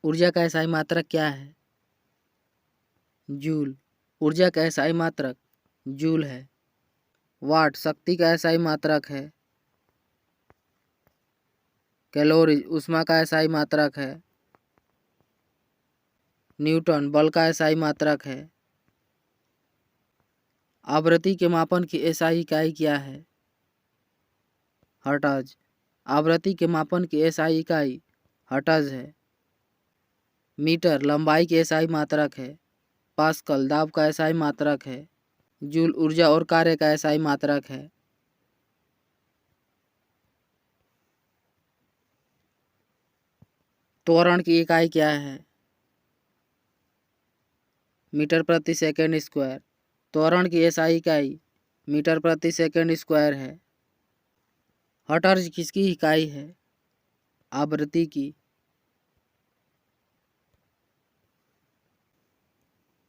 ऊर्जा का एसआई मात्रक क्या है? जूल। ऊर्जा का एसआई मात्रक जूल है। वाट शक्ति का एसआई मात्रक है। कैलोरी ऊष्मा का एसआई मात्रक है। न्यूटन बल का एसआई मात्रक है। आवृत्ति के मापन की एसआई इकाई क्या है? हर्ट्ज। आवृत्ति के मापन की एसआई इकाई हर्ट्ज है। मीटर लंबाई की एसआई मात्रक है। पास्कल दाब का एसआई मात्रक है। जूल ऊर्जा और कार्य का एसआई मात्रक है। त्वरण की इकाई क्या है? मीटर प्रति सेकंड स्क्वायर। त्वरण की एसआई इकाई मीटर प्रति सेकंड स्क्वायर है। हर्ट्ज किसकी इकाई है? आवृत्ति की।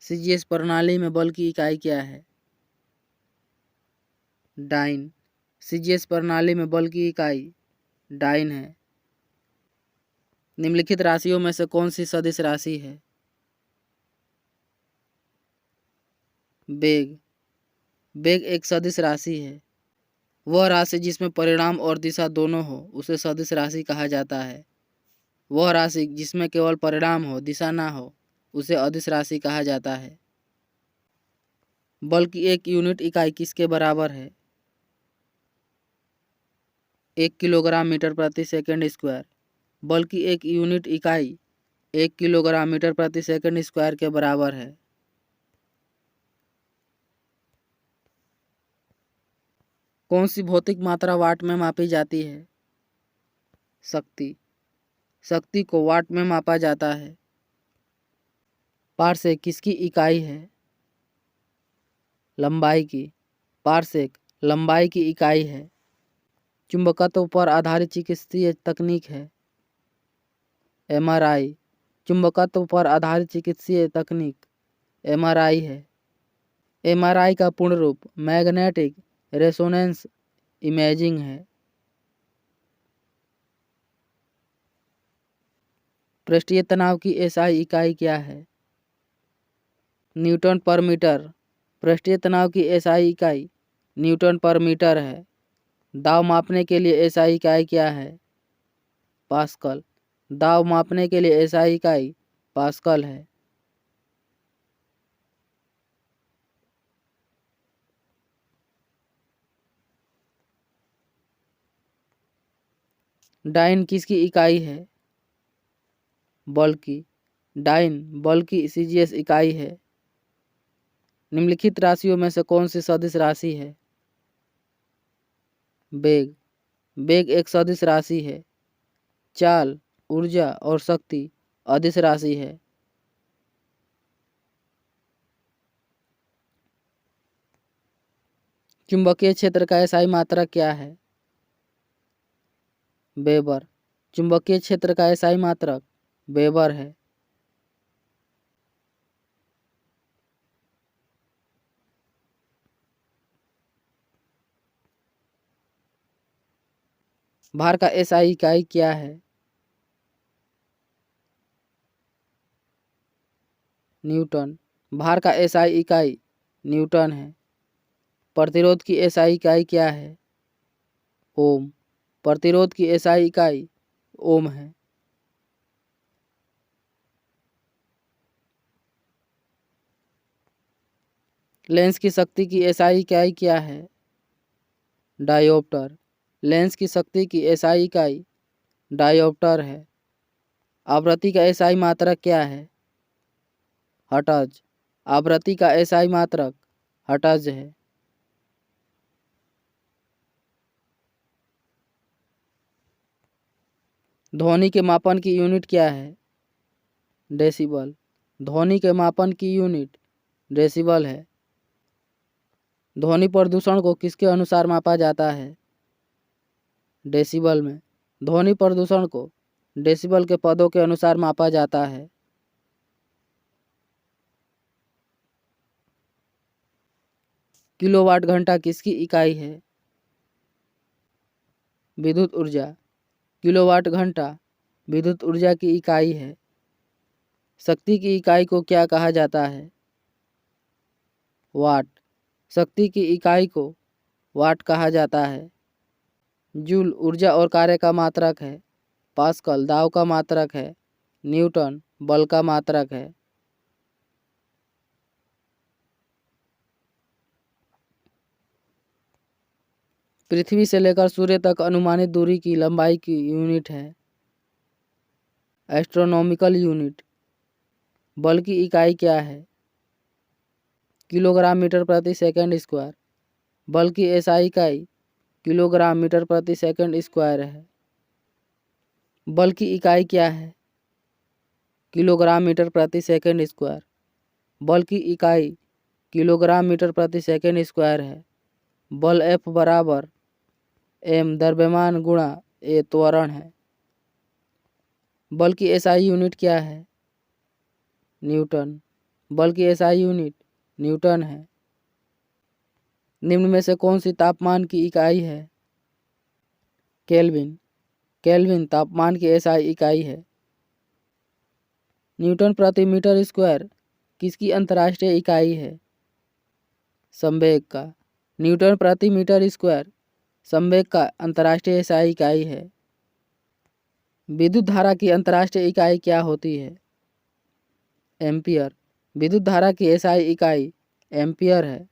सीजीएस प्रणाली में बल की इकाई क्या है? डाइन। सीजीएस प्रणाली में बल की इकाई डाइन है। निम्नलिखित राशियों में से कौन सी सदिश राशि है? वेग। वेग एक सदिश राशि है। वह राशि जिसमें परिणाम और दिशा दोनों हो उसे सदिश राशि कहा जाता है। वह राशि जिसमें केवल परिणाम हो दिशा ना हो उसे अदिश राशि कहा जाता है। बल की एक यूनिट इकाई किसके बराबर है? 1 किलोग्राम मीटर प्रति सेकंड स्क्वायर। बल की एक यूनिट इकाई 1 किलोग्राम मीटर प्रति सेकंड स्क्वायर के बराबर है। कौन सी भौतिक मात्रा वाट में मापी जाती है? शक्ति। शक्ति को वाट में मापा जाता है। पारसेक किसकी इकाई है? लंबाई की। पारसेक लंबाई की इकाई है। चुंबकत्व पर आधारित चिकित्सीय तकनीक है। एमआरआई। चुंबकत्व पर आधारित चिकित्सीय तकनीक एमआरआई है। एमआरआई का पूर्ण रूप मैग्नेटिक रेजोनेंस इमेजिंग है। पृष्ठीय तनाव की एसआई इकाई क्या है? न्यूटन पर मीटर। पृष्ठीय तनाव की एसआई इकाई न्यूटन पर मीटर है। दाब मापने के लिए एसआई इकाई क्या है? पास्कल। दाब मापने के लिए एसआई इकाई पास्कल है। डाइन किसकी इकाई है? बल की। डाइन बल की सीजीएस इकाई है। निम्नलिखित राशियों में से कौन सी सदिश राशि है? वेग। वेग एक सदिश राशि है। चाल ऊर्जा और शक्ति अदिश राशि है। चुंबकीय क्षेत्र का एसआई मात्रक क्या है? वेबर। चुंबकीय क्षेत्र का एसआई मात्रक वेबर है। भार का एसआई इकाई क्या है? न्यूटन। भार का एसआई इकाई न्यूटन है। प्रतिरोध की एसआई इकाई क्या है? ओम। प्रतिरोध की एसआई इकाई ओम है। लेंस की शक्ति की एसआई इकाई क्या है? डायोप्टर। लेंस की शक्ति की एसआई इकाई डायोप्टर है। आवृत्ति का एसआई मात्रक क्या है? हर्ट्ज। आवृत्ति का एसआई मात्रक हर्ट्ज है। ध्वनि के मापन की यूनिट क्या है? डेसिबल। ध्वनि के मापन की यूनिट डेसिबल है। ध्वनि प्रदूषण को किसके अनुसार मापा जाता है? डेसिबल में। ध्वनि प्रदूषण को डेसिबल के पदों के अनुसार मापा जाता है। किलोवाट घंटा किसकी इकाई है? विद्युत ऊर्जा। किलोवाट घंटा विद्युत ऊर्जा की इकाई है। शक्ति की इकाई को क्या कहा जाता है? वाट। शक्ति की इकाई को वाट कहा जाता है। जूल ऊर्जा और कार्य का मात्रक है। पास्कल दाब का मात्रक है। न्यूटन बल का मात्रक है। पृथ्वी से लेकर सूर्य तक अनुमानित दूरी की लंबाई की यूनिट है एस्ट्रोनॉमिकल यूनिट। बल की इकाई क्या है? किलोग्राम मीटर प्रति सेकंड स्क्वायर। बल की एसआई इकाई किलोग्राम मीटर प्रति सेकंड स्क्वायर है। बल की इकाई क्या है? किलोग्राम मीटर प्रति सेकंड स्क्वायर। बल की इकाई किलोग्राम मीटर प्रति सेकंड स्क्वायर है। बल F बराबर m द्रव्यमान गुणा a त्वरण है। बल की एसआई यूनिट क्या है? न्यूटन। बल की एसआई यूनिट न्यूटन है। निम्न में से कौन सी तापमान की इकाई है? केल्विन। केल्विन तापमान की एसआई इकाई है। न्यूटन प्रति मीटर स्क्वायर किसकी अंतर्राष्ट्रीय इकाई है? संवेग का। न्यूटन प्रति मीटर स्क्वायर संवेग का अंतर्राष्ट्रीय एसआई इकाई है। विद्युत धारा की अंतर्राष्ट्रीय इकाई क्या होती है? एम्पियर। विद्युत धारा की एसआई इकाई एम्पियर है।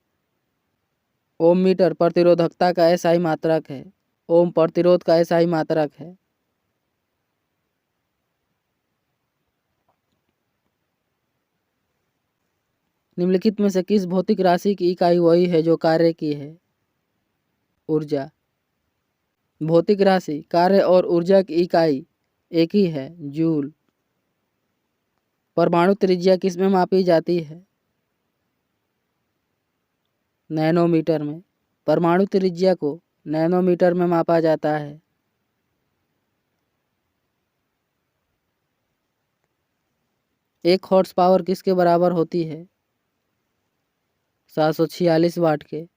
ओम मीटर प्रतिरोधकता का एसआई मात्रक है। ओम प्रतिरोध का एसआई मात्रक है। निम्नलिखित में से किस भौतिक राशि की इकाई वही है जो कार्य की है? ऊर्जा। भौतिक राशि कार्य और ऊर्जा की इकाई एक ही है, जूल। परमाणु त्रिज्या किस में मापी जाती है? नैनोमीटर में। परमाणु त्रिज्या को नैनोमीटर में मापा जाता है। एक हॉर्स पावर किसके बराबर होती है? 746 वाट के।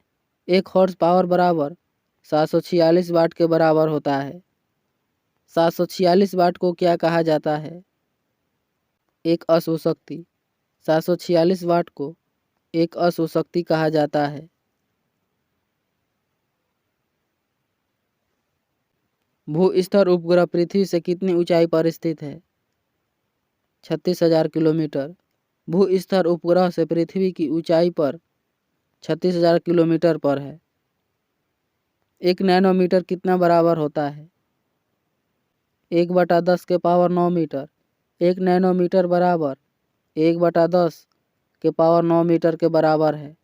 एक हॉर्स पावर बराबर 746 वाट के बराबर होता है। 746 वाट को क्या कहा जाता है? एक अशोशक्ति। 746 वाट को एक अशोशक्ति कहा जाता है। भू-स्तर उपग्रह पृथ्वी से कितनी ऊंचाई पर स्थित है? 36,000 किलोमीटर। भू-स्तर उपग्रह से पृथ्वी की ऊंचाई पर 36,000 किलोमीटर पर है। 1 नैनोमीटर कितना बराबर होता है? 1/10 के पावर 9 मीटर। 1 नैनोमीटर बराबर 1/10 के पावर 9 मीटर के बराबर है।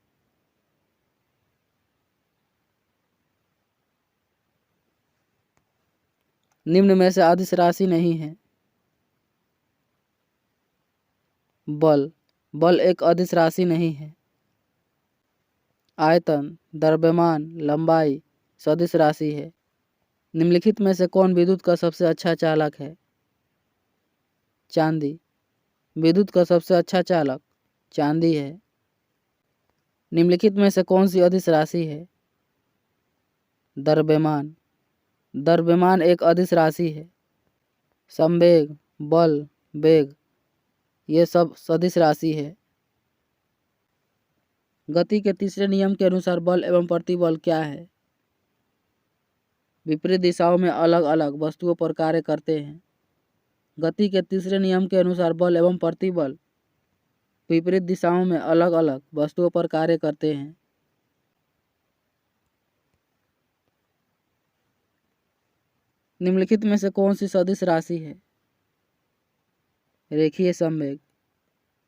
निम्न में से अदिश राशि नहीं है। बल। बल एक अदिश राशि नहीं है। आयतन, द्रव्यमान, लंबाई सदिश राशि है। निम्नलिखित में से कौन विद्युत का सबसे अच्छा चालक है? चांदी। विद्युत का सबसे अच्छा चालक चांदी है। निम्नलिखित में से कौन सी अदिश राशि है? द्रव्यमान। द्रव्यमान एक अदिश राशि है। संवेग, बल, वेग ये सब सदिश राशि है। गति के तीसरे नियम के अनुसार बल एवं प्रतिबल क्या है? विपरीत दिशाओं में अलग अलग वस्तुओं पर कार्य करते हैं। गति के तीसरे नियम के अनुसार बल एवं प्रतिबल विपरीत दिशाओं में अलग अलग वस्तुओं पर कार्य करते हैं। निम्नलिखित में से कौन सी सदिश राशि है? रेखीय संवेग।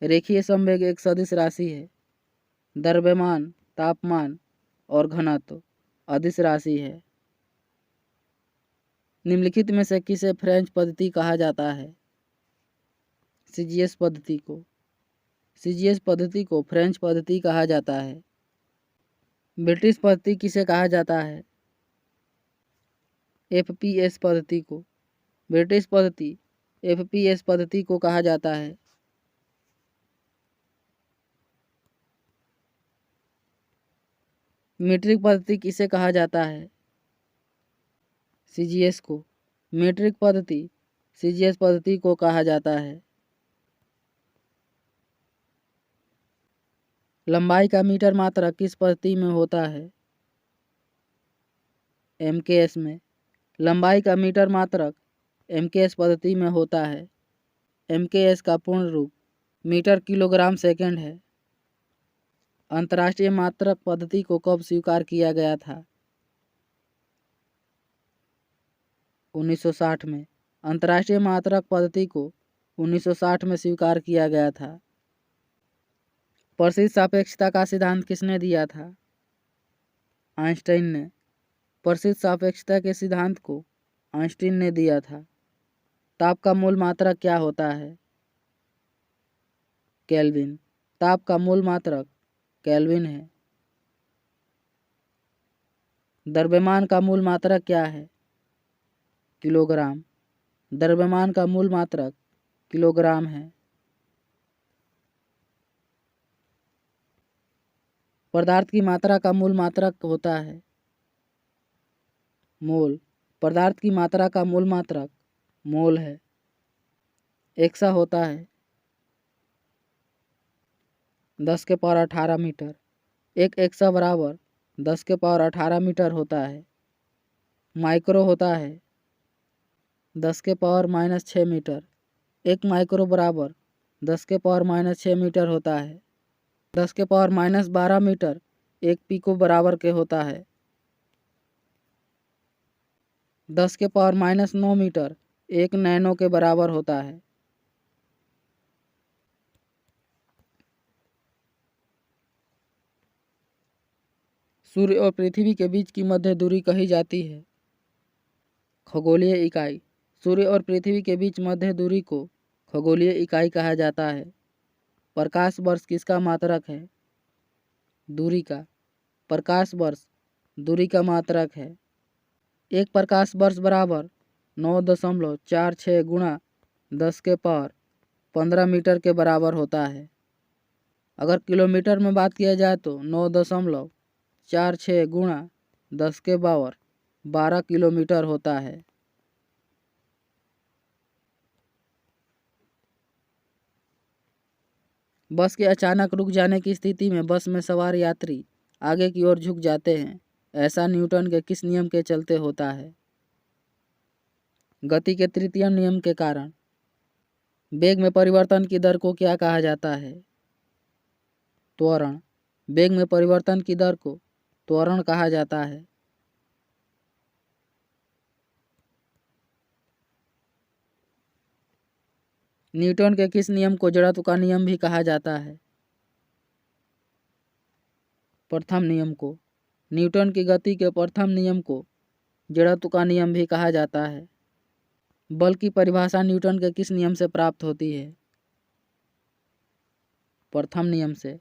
रेखीय संवेग एक सदिश राशि है। द्रव्यमान, तापमान और घनत्व अदिश राशि है। निम्नलिखित में से किसे फ्रेंच पद्धति कहा जाता है? सीजीएस पद्धति को। सीजीएस पद्धति को फ्रेंच पद्धति कहा जाता है। ब्रिटिश पद्धति किसे कहा जाता है? एफपीएस पद्धति को। ब्रिटिश पद्धति एफपीएस पद्धति को कहा जाता है। मीट्रिक पद्धति किसे कहा जाता है? सीजीएस को। मीट्रिक पद्धति सीजीएस पद्धति को कहा जाता है। लंबाई का मीटर मात्रक किस पद्धति में होता है? MKS में। लंबाई का मीटर मात्रक MKS पद्धति में होता है। MKS का पूर्ण रूप मीटर किलोग्राम सेकंड है। अंतर्राष्ट्रीय मात्रक पद्धति को कब स्वीकार किया गया था? 1960 में। अंतर्राष्ट्रीय मात्रक पद्धति को 1960 में स्वीकार किया गया था। प्रसिद्ध सापेक्षता का सिद्धांत किसने दिया था? आइंस्टाइन ने। प्रसिद्ध सापेक्षता के सिद्धांत को आइंस्टाइन ने दिया था। ताप का मूल मात्रक क्या होता है? केल्विन। ताप का मूल मात्रक केल्विन है। द्रव्यमान का मूल मात्रक क्या है? किलोग्राम। द्रव्यमान का मूल मात्रक किलोग्राम है। पदार्थ की मात्रा का मूल मात्रक होता है मोल। पदार्थ की मात्रा का मूल मात्रक मोल है। एक्सा होता है 10 के पावर 18 मीटर। एक एक्सा बराबर 10 के पावर 18 मीटर होता है। माइक्रो होता है 10 के पावर -6 मीटर। एक माइक्रो बराबर 10 के पावर -6 मीटर होता है। 10 के पावर -12 मीटर एक पिको बराबर के होता है। 10 के पावर -9 मीटर एक नैनो के बराबर होता है। सूर्य और पृथ्वी के बीच की मध्य दूरी कही जाती है खगोलीय इकाई। सूर्य और पृथ्वी के बीच मध्य दूरी को खगोलीय इकाई कहा जाता है। प्रकाश वर्ष किसका मात्रक है? दूरी का। प्रकाश वर्ष दूरी का मात्रक है। एक प्रकाश वर्ष बराबर 9.46 गुणा 10 के पावर 15 मीटर के बराबर होता है। अगर किलोमीटर में बात किया जाए तो 9.46 गुणा 10 के पावर 12 किलोमीटर होता है। बस के अचानक रुक जाने की स्थिति में बस में सवार यात्री आगे की ओर झुक जाते हैं। ऐसा न्यूटन के किस नियम के चलते होता है? गति के तृतीय नियम के कारण। वेग में परिवर्तन की दर को क्या कहा जाता है? त्वरण। वेग में परिवर्तन की दर को त्वरण कहा जाता है। न्यूटन के किस नियम को जड़त्व का नियम भी कहा जाता है? प्रथम नियम को। न्यूटन की गति के प्रथम नियम को जड़त्व का नियम भी कहा जाता है। बल की परिभाषा न्यूटन के किस नियम से प्राप्त होती है? प्रथम नियम से।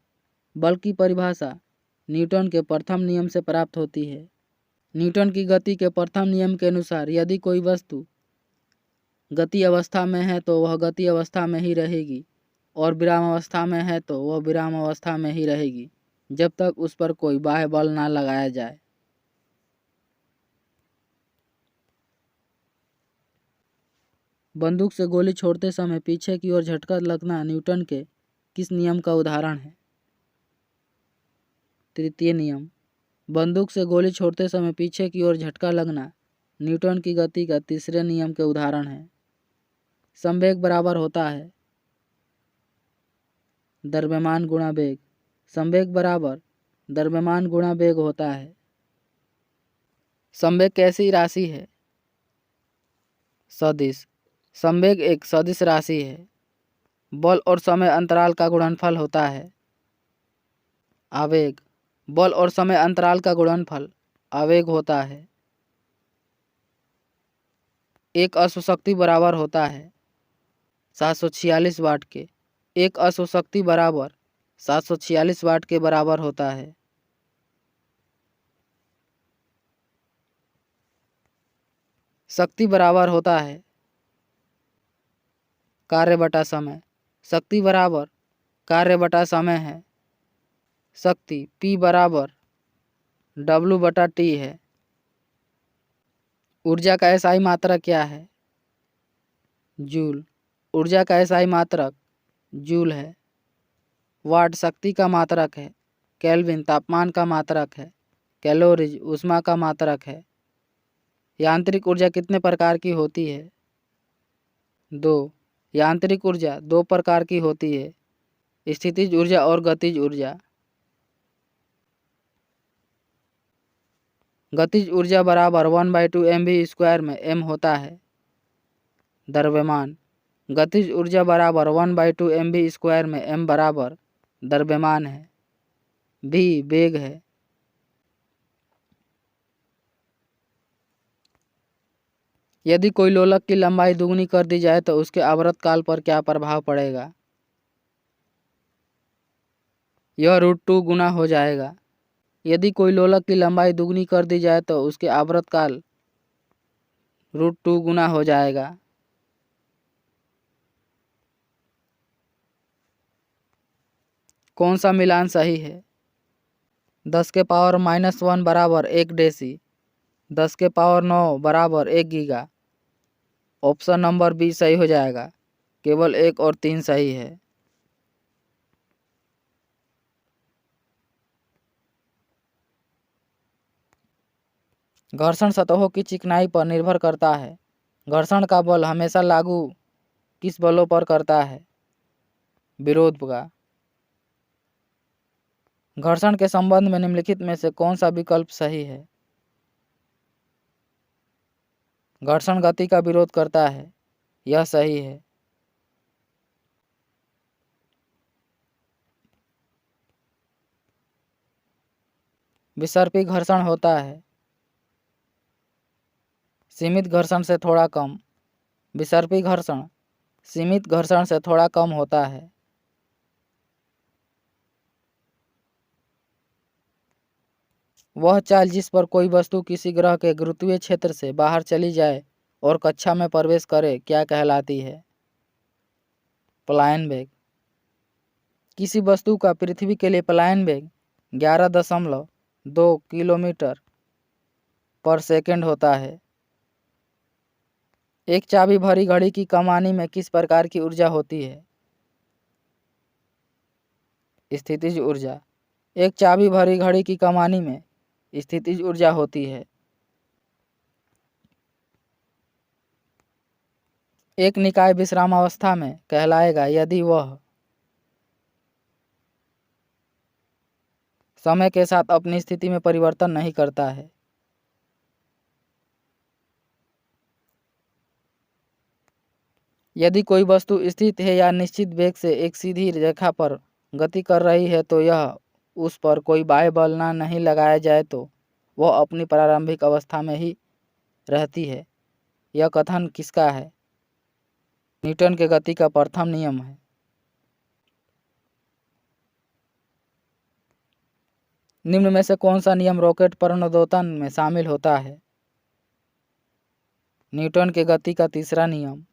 बल की परिभाषा न्यूटन के प्रथम नियम से प्राप्त होती है। न्यूटन की गति के प्रथम नियम के अनुसार यदि कोई वस्तु गति अवस्था में है तो वह गति अवस्था में ही रहेगी और विराम अवस्था में है तो वह विराम अवस्था में ही रहेगी जब तक उस पर कोई बाह्य बल ना लगाया जाए। बंदूक से गोली छोड़ते समय पीछे की ओर झटका लगना न्यूटन के किस नियम का उदाहरण है? तृतीय नियम। बंदूक से गोली छोड़ते समय पीछे की ओर झटका लगना न्यूटन की गति का तीसरे नियम के उदाहरण है। संवेग बराबर होता है द्रव्यमान गुणा वेग। संवेग बराबर द्रव्यमान गुणा वेग होता है। संवेग कैसी राशि है? सदिश। संवेग एक सदिश राशि है। बल और समय अंतराल का गुणनफल होता है आवेग। बल और समय अंतराल का गुणनफल आवेग होता है। एक अश्वशक्ति बराबर होता है 746 वाट के। एक अश्वशक्ति बराबर 746 वाट के बराबर होता है। शक्ति बराबर होता है कार्य बटा समय। शक्ति बराबर कार्य बटा समय है। शक्ति P बराबर W बटा T है। ऊर्जा का एसआई मात्रक क्या है? जूल। ऊर्जा का एसआई मात्रक जूल है। वाट शक्ति का मात्रक है। केल्विन तापमान का मात्रक है। कैलोरीज ऊष्मा का मात्रक है। यांत्रिक ऊर्जा कितने प्रकार की होती है? 2। यांत्रिक ऊर्जा 2 प्रकार की होती है, स्थितिज ऊर्जा और गतिज ऊर्जा। गतिज ऊर्जा बराबर 1/2 mv² में m होता है द्रव्यमान। गतिज ऊर्जा बराबर 1/2 mv² में m बराबर द्रव्यमान है। v वेग है। यदि कोई लोलक की लंबाई दुगनी कर दी जाए तो उसके आवर्तकाल पर क्या प्रभाव पड़ेगा? यह √2 गुना हो जाएगा। यदि कोई लोलक की लंबाई दुगनी कर दी जाए तो उसके आवर्तकाल √2 गुना हो जाएगा। कौन सा मिलान सही है? 10⁻⁻1 बराबर 1 डेसी, 10⁻9 बराबर 1 गीगा। ऑप्शन नंबर बी सही हो जाएगा। केवल 1 और 3 सही है। घर्षण सतहों की चिकनाई पर निर्भर करता है। घर्षण का बल हमेशा लागू किस बलों पर करता है? विरोध का। घर्षण के संबंध में निम्नलिखित में से कौन सा विकल्प सही है? घर्षण गति का विरोध करता है, यह सही है। विसर्पी घर्षण होता है सीमित घर्षण से थोड़ा कम। विसर्पी घर्षण सीमित घर्षण से थोड़ा कम होता है। वह चाल जिस पर कोई वस्तु किसी ग्रह के गुरुत्वीय क्षेत्र से बाहर चली जाए और कक्षा में प्रवेश करे क्या कहलाती है? पलायन वेग। किसी वस्तु का पृथ्वी के लिए पलायन वेग 11.2 किलोमीटर पर सेकंड होता है। एक चाबी भरी घड़ी की कमानी में किस प्रकार की ऊर्जा होती है? स्थितिज ऊर्जा। एक चाबी भरी घड़ी की कमानी में स्थितिज ऊर्जा होती है। एक निकाय विश्रामावस्था में कहलाएगा यदि वह समय के साथ अपनी स्थिति में परिवर्तन नहीं करता है। यदि कोई वस्तु स्थित है या निश्चित वेग से एक सीधी रेखा पर गति कर रही है तो यह उस पर कोई बाह्य बल ना नहीं लगाया जाए तो वह अपनी प्रारंभिक अवस्था में ही रहती है। यह कथन किसका है? न्यूटन के गति का प्रथम नियम है। निम्न में से कौन सा नियम रॉकेट प्रणोदन में शामिल होता है? न्यूटन के गति का तीसरा नियम।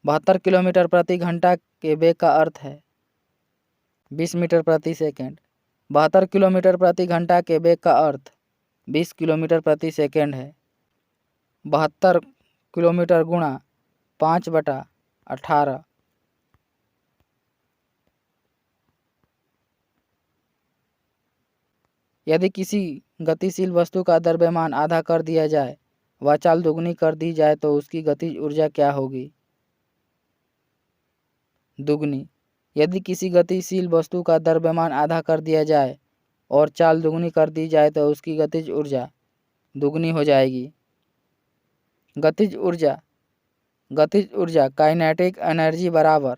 बहत्तर किलोमीटर प्रति घंटा के वेग का अर्थ है 20 मीटर प्रति सेकंड। 72 किलोमीटर प्रति घंटा के वेग का अर्थ 20 किलोमीटर प्रति सेकंड है। 72 किलोमीटर गुणा 5/18। यदि किसी गतिशील वस्तु का द्रव्यमान आधा कर दिया जाए व चाल दुगनी कर दी जाए तो उसकी गतिज ऊर्जा क्या होगी? दुगनी। यदि किसी गतिशील वस्तु का द्रव्यमान आधा कर दिया जाए और चाल दुगनी कर दी जाए तो उसकी गतिज ऊर्जा दुगनी हो जाएगी। गतिज ऊर्जा काइनेटिक एनर्जी बराबर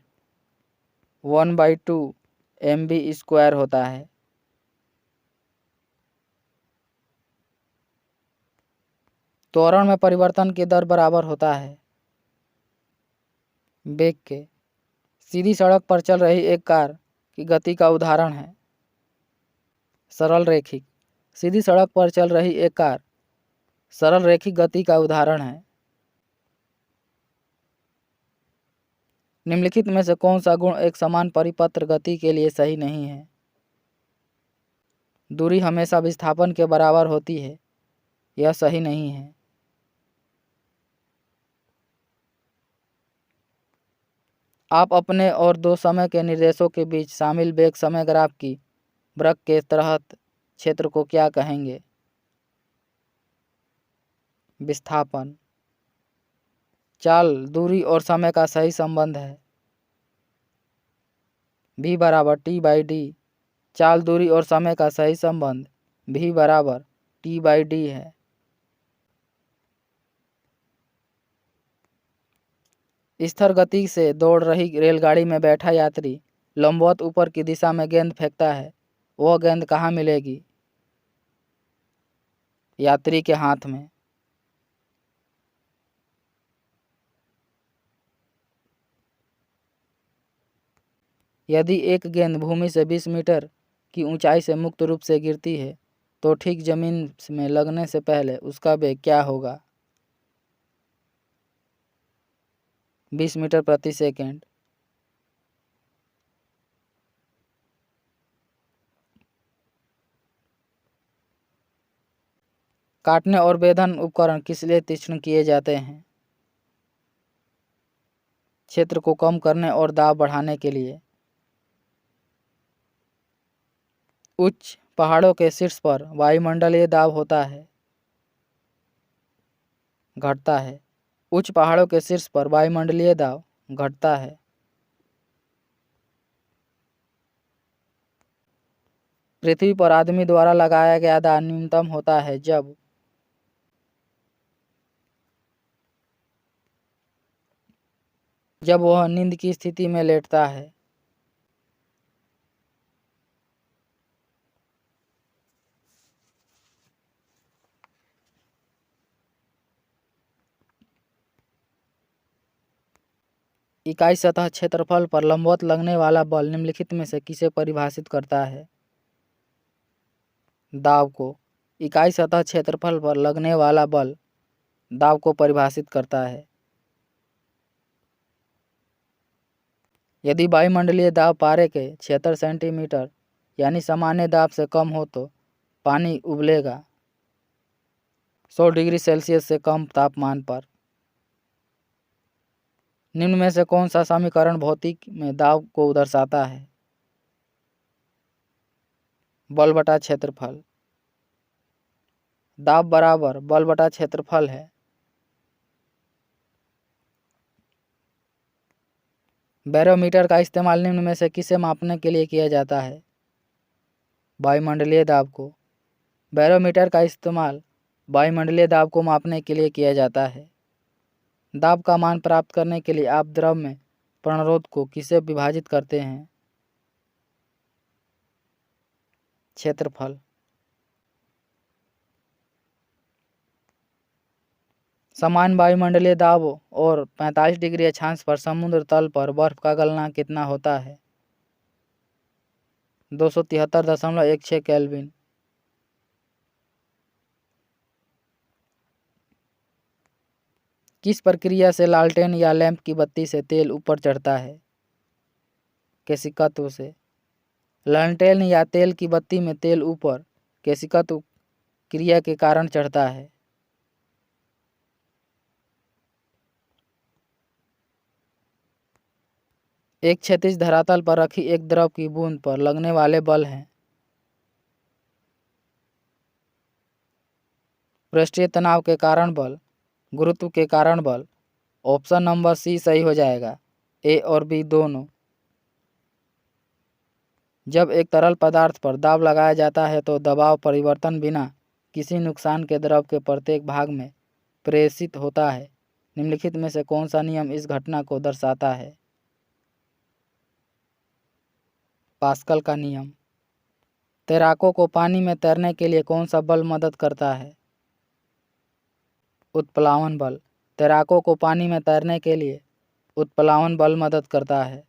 1/2 mv² होता है। त्वरण में परिवर्तन की दर बराबर होता है वेग के। सीधी सड़क पर चल रही एक कार की गति का उदाहरण है सरल रेखिक। सीधी सड़क पर चल रही एक कार सरल रेखिक गति का उदाहरण है। निम्नलिखित में से कौन सा गुण एक समान परिपत्र गति के लिए सही नहीं है? दूरी हमेशा विस्थापन के बराबर होती है, यह सही नहीं है। आप अपने और दो समय के निर्देशों के बीच शामिल वेग समय ग्राफ की वक्र के तहत क्षेत्र को क्या कहेंगे? विस्थापन। चाल, दूरी और समय का सही संबंध है। v बराबर t/d। चाल, दूरी और समय का सही संबंध v बराबर t/d है। स्थिर गति से दौड़ रही रेलगाड़ी में बैठा यात्री लंबवत ऊपर की दिशा में गेंद फेंकता है। वह गेंद कहाँ मिलेगी? यात्री के हाथ में। यदि एक गेंद भूमि से 20 मीटर की ऊंचाई से मुक्त रूप से गिरती है तो ठीक जमीन में लगने से पहले उसका वेग क्या होगा? 20 मीटर प्रति सेकंड। काटने और वेधन उपकरण किस लिए तीक्ष्ण किए जाते हैं? क्षेत्र को कम करने और दाब बढ़ाने के लिए। उच्च पहाड़ों के शीर्ष पर वायुमंडलीय दाब होता है, घटता है। उच्च पहाड़ों के शीर्ष पर वायुमंडलीय दाब घटता है। पृथ्वी पर आदमी द्वारा लगाया गया दाब न्यूनतम होता है जब वह नींद की स्थिति में लेटता है। इकाई सतह क्षेत्रफल पर लंबवत लगने वाला बल निम्नलिखित में से किसे परिभाषित करता है? दाब को। इकाई सतह क्षेत्रफल पर लगने वाला बल दाब को परिभाषित करता है। यदि वायुमंडलीय दाब पारे के 76 सेंटीमीटर यानी सामान्य दाब से कम हो तो पानी उबलेगा 100 डिग्री सेल्सियस से कम तापमान पर। निम्न में से कौन सा समीकरण भौतिक में दाब को दर्शाता है? बल बटा क्षेत्रफल। दाब बराबर बल बटा क्षेत्रफल है। बैरोमीटर का इस्तेमाल निम्न में से किसे मापने के लिए किया जाता है? वायुमंडलीय दाब को। बैरोमीटर का इस्तेमाल वायुमंडलीय दाब को मापने के लिए किया जाता है। दाब का मान प्राप्त करने के लिए आप द्रव में प्रणरोध को किससे विभाजित करते हैं? क्षेत्रफल। समान वायुमंडलीय दाब और 45 डिग्री अक्षांश पर समुद्र तल पर बर्फ का गलना कितना होता है? 273.16 केल्विन। किस प्रक्रिया से लालटेन या लैंप की बत्ती से तेल ऊपर चढ़ता है? केशिकत्व से। लालटेन या तेल की बत्ती में तेल ऊपर केशिकत्व क्रिया के कारण चढ़ता है। एक क्षैतिज धरातल पर रखी एक द्रव की बूंद पर लगने वाले बल हैं। पृष्ठीय तनाव के कारण बल, गुरुत्व के कारण बल। ऑप्शन नंबर सी सही हो जाएगा, ए और बी दोनों। जब एक तरल पदार्थ पर दाब लगाया जाता है तो दबाव परिवर्तन बिना किसी नुकसान के द्रव के प्रत्येक भाग में प्रेषित होता है। निम्नलिखित में से कौन सा नियम इस घटना को दर्शाता है? पास्कल का नियम। तैराकों को पानी में तैरने के लिए कौन सा बल मदद करता है? उत्प्लावन बल। तैराकों को पानी में तैरने के लिए उत्प्लावन बल मदद करता है।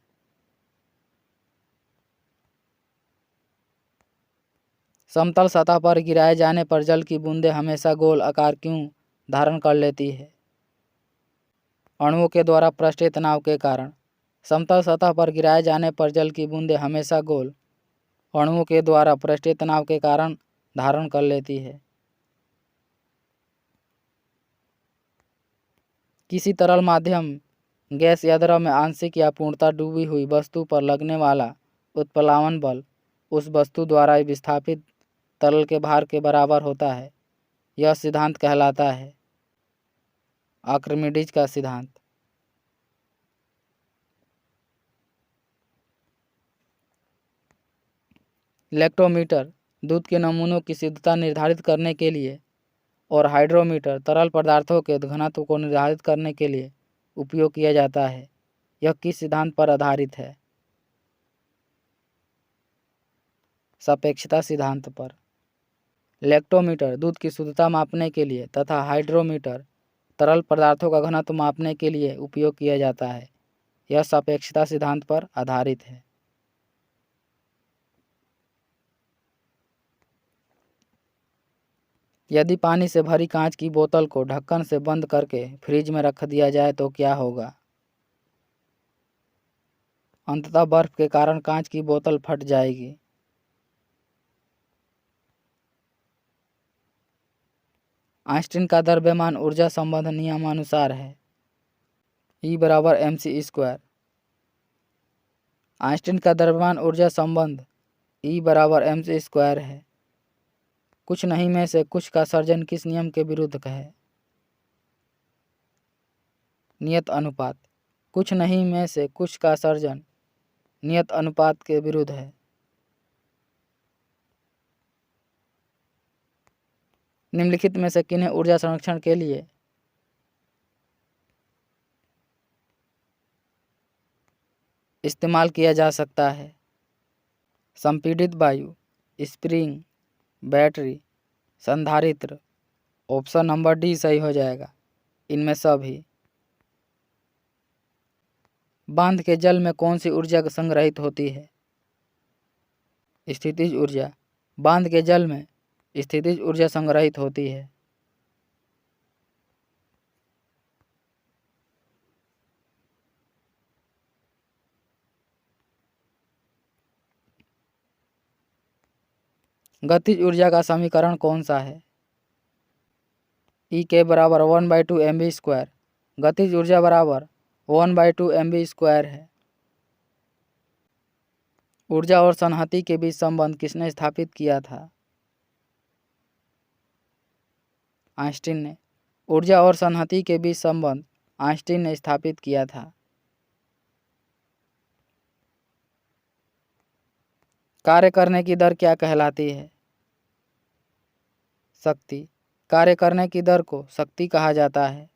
समतल सतह पर गिराए जाने पर जल की बूंदें हमेशा गोल आकार क्यों धारण कर लेती है? अणुओं के द्वारा पृष्ठीय तनाव के कारण। समतल सतह पर गिराए जाने पर जल की बूंदें हमेशा गोल अणुओं के द्वारा पृष्ठीय तनाव के कारण धारण कर लेती है। किसी तरल माध्यम गैस या द्रव में आंशिक या पूर्णतः डूबी हुई वस्तु पर लगने वाला उत्प्लावन बल उस वस्तु द्वारा विस्थापित तरल के भार के बराबर होता है। यह सिद्धांत कहलाता है आर्किमिडीज का सिद्धांत। लैक्टोमीटर दूध के नमूनों की शुद्धता निर्धारित करने के लिए और हाइड्रोमीटर तरल पदार्थों के घनत्व को निर्धारित करने के लिए उपयोग किया जाता है। यह किस सिद्धांत पर आधारित है? सापेक्षता सिद्धांत पर। लैक्टोमीटर दूध की शुद्धता मापने के लिए तथा हाइड्रोमीटर तरल पदार्थों का घनत्व मापने के लिए उपयोग किया जाता है। यह सापेक्षता सिद्धांत पर आधारित है। यदि पानी से भरी कांच की बोतल को ढक्कन से बंद करके फ्रिज में रख दिया जाए तो क्या होगा? अंततः बर्फ के कारण कांच की बोतल फट जाएगी। आइंस्टीन का द्रव्यमान ऊर्जा संबंध नियमानुसार है E बराबर mc²। आइंस्टीन का द्रव्यमान ऊर्जा संबंध E बराबर mc² है। कुछ नहीं में से कुछ का सर्जन किस नियम के विरुद्ध है? नियत अनुपात। कुछ नहीं में से कुछ का सर्जन नियत अनुपात के विरुद्ध है। निम्नलिखित में से किन्हें ऊर्जा संरक्षण के लिए इस्तेमाल किया जा सकता है? संपीड़ित वायु, स्प्रिंग, बैटरी, संधारित्र। ऑप्शन नंबर डी सही हो जाएगा। इनमें सभी। बांध के जल में कौन सी ऊर्जा संग्रहित होती है? स्थितिज ऊर्जा। बांध के जल में स्थितिज ऊर्जा संग्रहित होती है। गतिज ऊर्जा का समीकरण कौन सा है? E के बराबर 1/2 mv²। गतिज ऊर्जा बराबर 1/2 mv² है। ऊर्जा और संहति के बीच संबंध किसने स्थापित किया था? आइंस्टीन ने। ऊर्जा और संहति के बीच संबंध आइंस्टीन ने स्थापित किया था। कार्य करने की दर क्या कहलाती है? शक्ति। कार्य करने की दर को शक्ति कहा जाता है।